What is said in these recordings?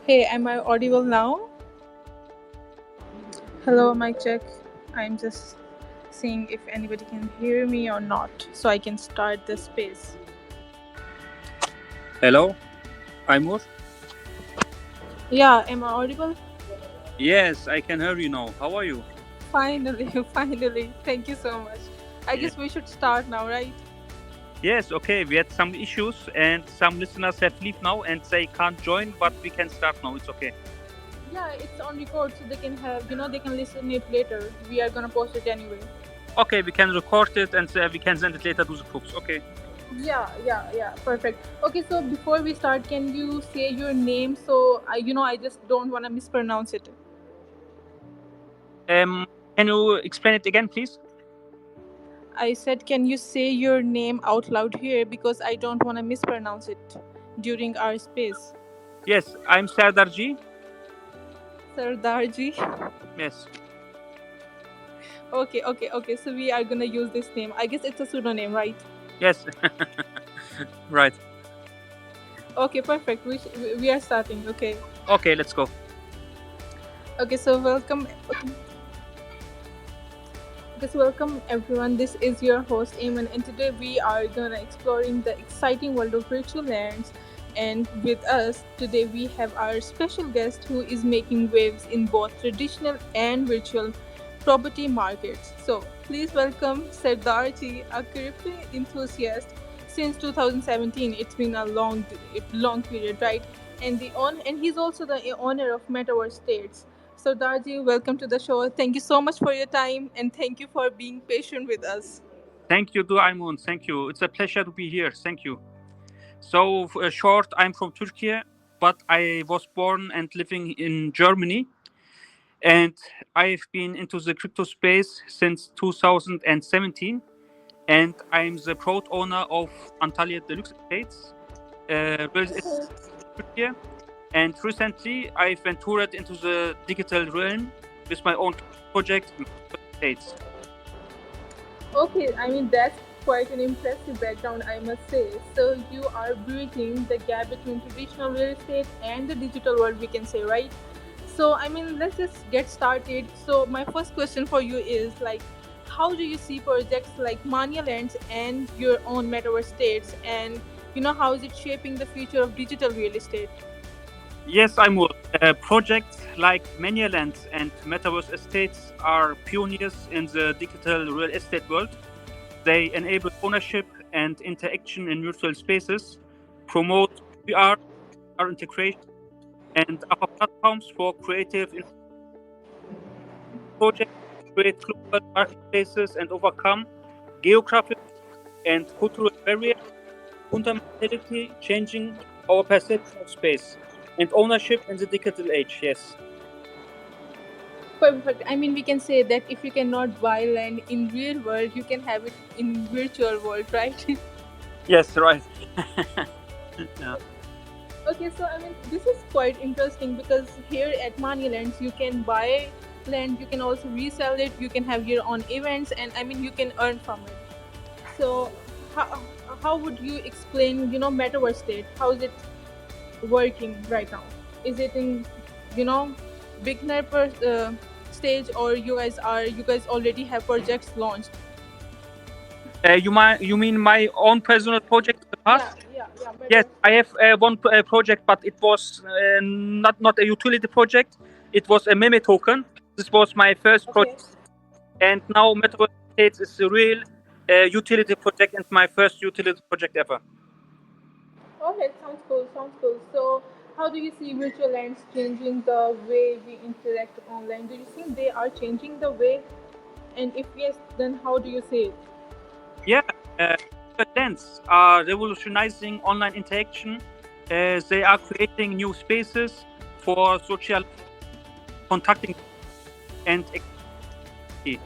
Hey, am I audible now? Hello, mic check. I'm just seeing if anybody can hear me or not, so I can start the space. Hello, Aymun. Yeah, am I audible? Yes, I can hear you now. How are you? Finally, finally. Thank you so much. I Yeah. guess we should start now, right? Yes, okay. We had some issues and some listeners have leave now and they can't join, but we can start now. It's okay. Yeah, it's on record, so they can have, they can listen it later. We are gonna post it anyway. Okay, we can record it and we can send it later to the groups. Okay. Yeah. Perfect. Okay, so before we start, can you say your name? So I just don't wanna mispronounce it. Um, can you explain it again, please? I said, can you say your name out loud here because I don't want to mispronounce it during our space. Yes, I'm Serdar G. Serdar G. Yes. Okay. So we are gonna use this name. I guess it's a pseudonym, right? Yes. Right. Okay, perfect. We are starting. Okay. Okay, let's go. Okay. So welcome. Welcome everyone. This is your host Aymun, and today we are gonna exploring the exciting world of virtual lands. And with us today we have our special guest who is making waves in both traditional and virtual property markets. So please welcome Serdar G, a crypto enthusiast since 2017. It's been a long period, right? And he's also the owner of MetaverseStates. So, Darji, welcome to the show. Thank you so much for your time and thank you for being patient with us. Thank you, Aymun. Thank you. It's a pleasure to be here. Thank you. So, short, I'm from Turkey, but I was born and living in Germany. And I've been into the crypto space since 2017. And I'm the proud owner of Antalya Deluxe Estates, real estate in Turkey. And recently, I've ventured into the digital realm with my own project, States. Okay, I mean, that's quite an impressive background, I must say. So, you are bridging the gap between traditional real estate and the digital world, we can say, right? So, I mean, let's just get started. So, my first question for you is like, how do you see projects like Manialands and your own metaverse states, and how is it shaping the future of digital real estate? Yes, I'm will. Projects like Manialands and MetaverseStates are pioneers in the digital real estate world. They enable ownership and interaction in virtual spaces, promote VR integration, and other platforms for creative projects, create global marketplaces, and overcome geographic and cultural barriers, fundamentally changing our perception of space and ownership in the digital age. Yes. Perfect. I mean, we can say that if you cannot buy land in real world, you can have it in virtual world, right? Yes, right. Yeah. Okay, so I mean, this is quite interesting because here at Manilands, you can buy land, you can also resell it, you can have your own events, and I mean, you can earn from it. So, how, how would you explain, Metaverse State? How is it working right now? Is it in, you know, beginner stage, or you guys already have projects launched? You mean my own personal project in the Yeah, past? yeah, Yes, Metaverse I State. have one project, but it was not a utility project. It was a meme token. This was my first Okay. project, and now Metaverse States is a real utility project and my first utility project ever. Okay, sounds cool. Sounds cool. So, how do you see virtual lands changing the way we interact online? Do you think they are changing the way? And if yes, then how do you see it? Yeah, uh, Lands are revolutionizing online interaction. They are creating new spaces for social contacting and activity.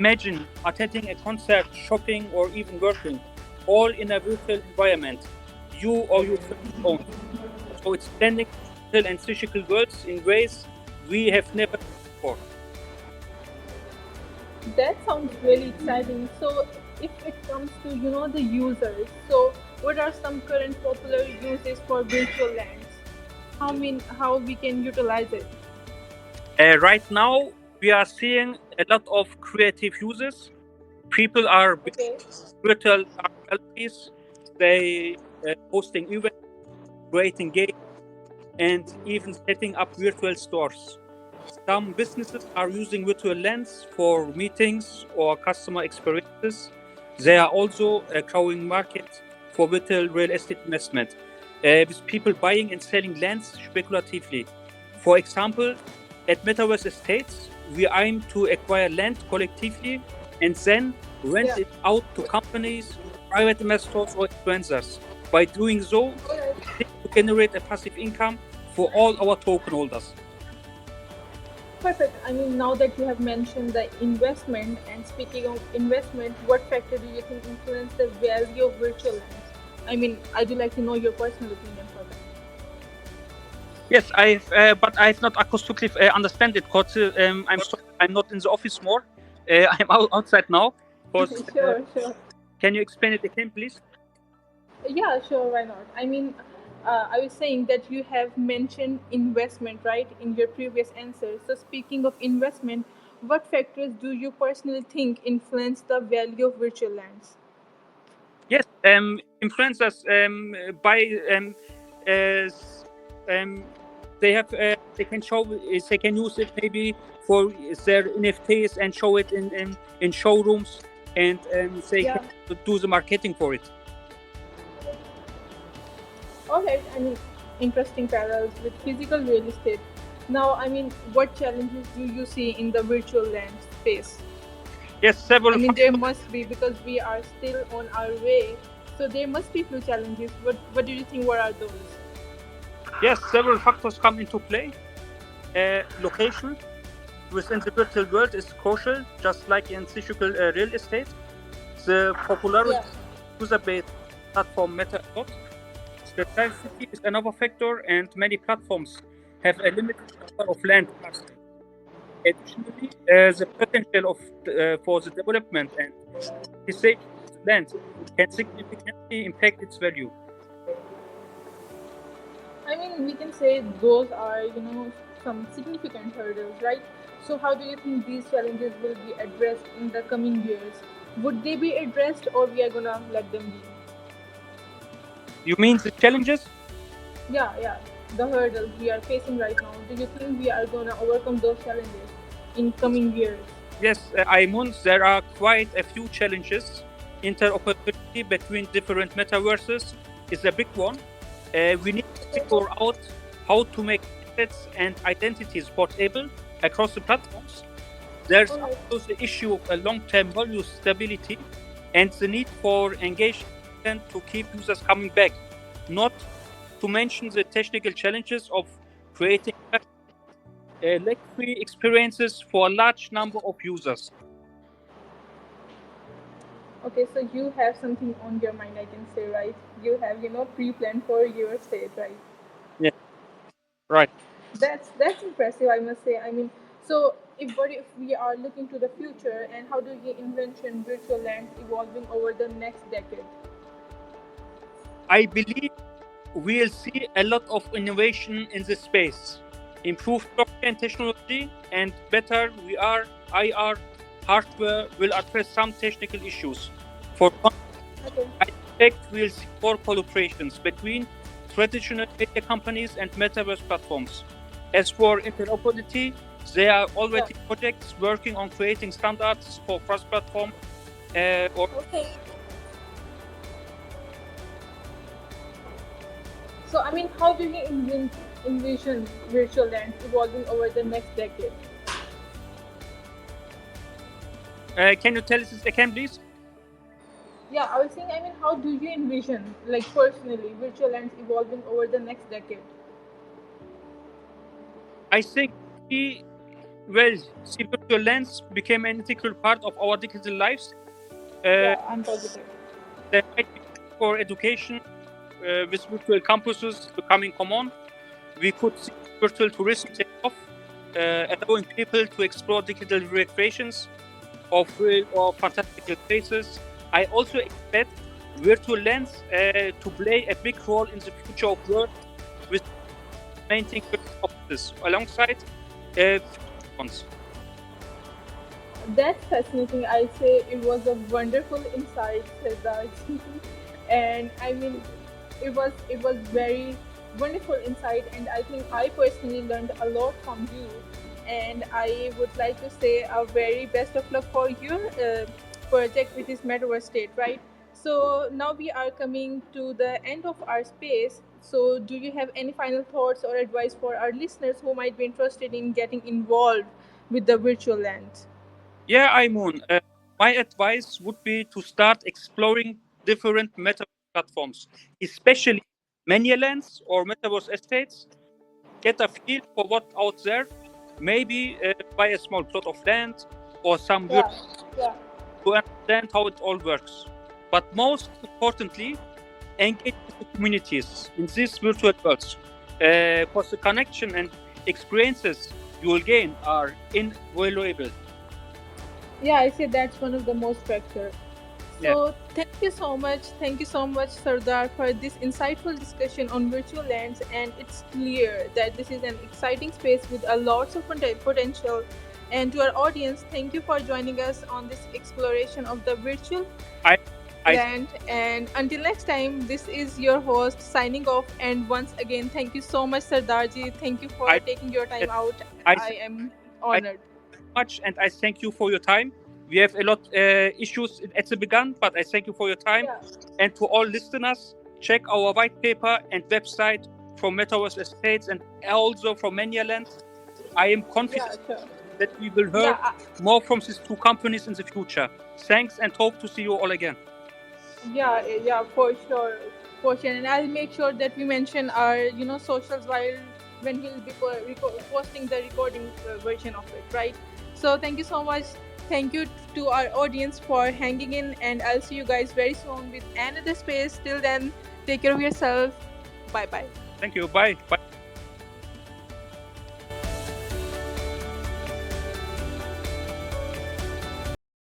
Imagine attending a concert, shopping, or even working, all in a virtual environment you or your friends own. So it's blending digital and physical worlds in ways we have never before. That sounds really exciting. So, if it comes to the users, so what are some current popular uses for virtual lands? how we can utilize it? Right now, we are seeing a lot of creative uses. People are building Okay. virtual art galleries, they hosting events, creating games, and even setting up virtual stores. Some businesses are using virtual lands for meetings or customer experiences. There are also a growing market for virtual real estate investment, with people buying and selling lands speculatively. For example, at MetaverseStates, we aim to acquire land collectively and then rent Yeah. it out to companies, private investors, or influencers. By doing so, All right. we seek to generate a passive income for all our token holders. Perfect. I mean, now that you have mentioned the investment, and speaking of investment, what factor do you think influence the value of virtual lands? I mean, I do like to know your personal opinion for that. Yes, but I've not acoustically understand it. Cause I'm sorry, I'm not in the office more. I'm outside now. Cause Sure, sure. can you explain it again, please? Yeah, sure, why not? I mean, I was saying that you have mentioned investment, right, in your previous answer. So, speaking of investment, what factors do you personally think influence the value of virtual lands? Yes, influencers buy as um, they have they can show they can use it maybe for their NFTs and show it in showrooms, and they can Yeah. do the marketing for it. All right, I mean, interesting parallels with physical real estate. Now, I mean, what challenges do you see in the virtual land space? Yes, I several mean, there must be, because we are still on our way. So there must be few challenges. What do you think? What are those? yes, several factors come into play. Location within the virtual world is crucial, just like in physical real estate. The popularity Yeah. of user-based platform matter a lot. Scarcity is another factor, and many platforms have a limited number of land parcels. Additionally, the potential for the development and monetization of the land can significantly impact its value. I mean, we can say those are, some significant hurdles, right? So how do you think these challenges will be addressed in the coming years? Would they be addressed, or we are gonna let them be? You mean the challenges? Yeah, yeah. The hurdles we are facing right now. Do you think we are gonna overcome those challenges in coming years? Yes, Aymun, there are quite a few challenges. Interoperability between different metaverses is a big one. We need to figure out how to make assets and identities portable across the platforms. There's All right. also the issue of a long-term value stability and the need for engaged content to keep users coming back. Not to mention the technical challenges of creating lag-free experiences for a large number of users. Okay, so you have something on your mind, I can say, right? You have, pre-planned for your state, right? Yeah, right. That's impressive, I must say. I mean, so if we are looking to the future, and how do you envision virtual lands evolving over the next decade? I believe we'll see a lot of innovation in this space. Improved blockchain technology and better VR, IR hardware will address some technical issues. For Okay. I expect we'll see more collaborations between traditional media companies and metaverse platforms. As for interoperability, there are Yeah. already projects working on creating standards for cross-platform or Okay. So, I mean, how do you envision virtual lands evolving over the next decade? can you tell us this again, please? Yeah, I was saying, I mean, how do you envision, like personally, virtual lands evolving over the next decade? I think we well, see virtual lens became an integral part of our digital lives. Uh, Yeah, I'm positive. there might be for education with virtual campuses becoming common. We could see virtual tourism take off, allowing people to explore digital recreations of real or fantastical places. I also expect virtual lens to play a big role in the future of work with implementing offices alongside physical ones. That's fascinating. I say it was a wonderful insight, Serdar G. And I mean, it was very wonderful insight, and I think I personally learned a lot from you. And I would like to say a very best of luck for your project, which is Metaverse State, right? So now we are coming to the end of our space. So, do you have any final thoughts or advice for our listeners who might be interested in getting involved with the virtual lands? Yeah, Aymun, my advice would be to start exploring different metaverse platforms, especially Manialands or Metaverse Estates. Get a feel for what's out there. Maybe buy a small plot of land or some Yeah, virtual yeah, to understand how it all works. But most importantly, engage with the communities in these virtual worlds. Because the connection and experiences you will gain are invaluable. yeah. I say that's one of the most factor. Yeah, So thank you so much, Sardar, for this insightful discussion on virtual lands. And it's clear that this is an exciting space with a lots of potential. And to our audience, thank you for joining us on this exploration of the virtual I, I, land. And until next time, this is your host signing off. And once again, thank you so much, Sardarji. Thank you for I, taking your time out. I, I am I honored. much, and I thank you for your time. We have a lot issues at the beginning, but I thank you for your time. Yeah, And to all listeners, check our white paper and website from Metaverse Estates and also from Manialand. I am yeah, confident sure. that we will hear Yeah, more from these two companies in the future. Thanks and hope to see you all again. yeah, yeah, for sure. And I'll make sure that we mention our, socials while when he'll be posting the recording version of it, right? So thank you so much. Thank you to our audience for hanging in, and I'll see you guys very soon with another space. Till then, take care of yourself. Bye bye. Thank you. Bye. Bye.